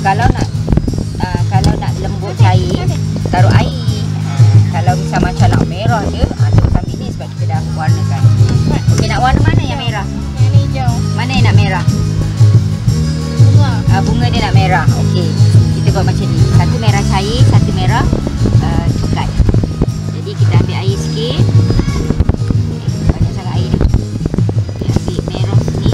kalau nak lembut cair, taruh air. Kalau misal macam nak merah je, terus ambil ni sebab kita dah warnakan. Okey, nak warna mana yang merah? Yang ni hijau. Mana yang nak merah? Bunga. Bunga dia nak merah. Okey, kita buat macam ni. Satu merah cair, satu merah pekat. Jadi kita ambil air sikit. Banyak sangat air tu. Kita ambil merah sini.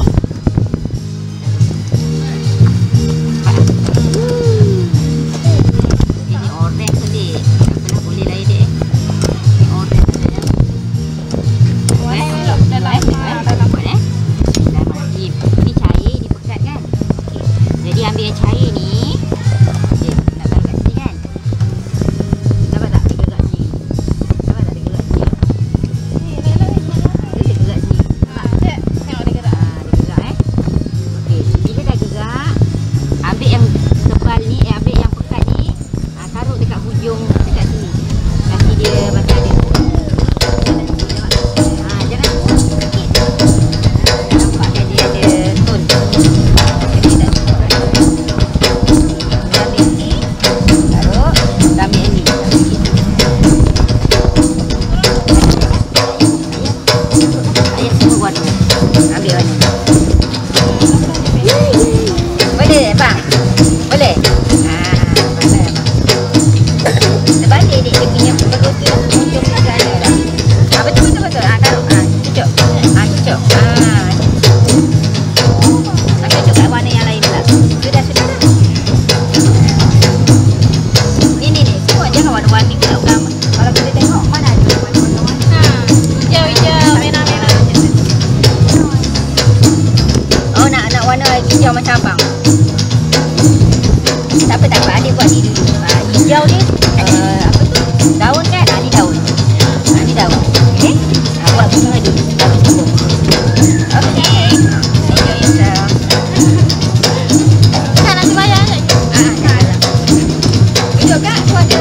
Ini oren sedih. Apalah, boleh lah dek. Ini oren saja. Dalam buat Bismillahirrahmanirrahim. Ini cair, ni pekat kan? Okey. Jadi ambil yang cair ni. Okey, nak taruh kat sini kan? Dapat tak dia gerak sini? Dapat tak dia gerak sini? Dia gerak sini. Tengok dia gerak. Dia gerak Okey, bila dah gerak, ambil yang tebal ni, ambil yang pekat ni, taruh dekat hujung dekat sini. Kasi dia macam ada. Jangan sikit. Nampak kan dia ada tone. Jadi dah cukup. Ambil ni, taruh, ambil yang ni. Ayat semua warna. Ambil warna. Boleh bang? Boleh? Boleh. Terbalik dia punya perut tu hujung ke sana dah. Betul. Taruh. Cucuk. Cucuk. Cucuk kat warna yang lain pula. Sudah. Ni. Semua jangan warna-warni pula utama. Kalau kita tengok mana ada warna-warni. Hijau, merah-merah. Oh, nak warna hijau macam abang. Tak apa. Adik buat ni dulu. Hijau ni apa tu? Daun kan? Ni daun. Ni daun. Okey? Buat bunga dulu. Baru sambung. Okey. Enjoy yourself. Nak bayar je. Duduk kat kuasa.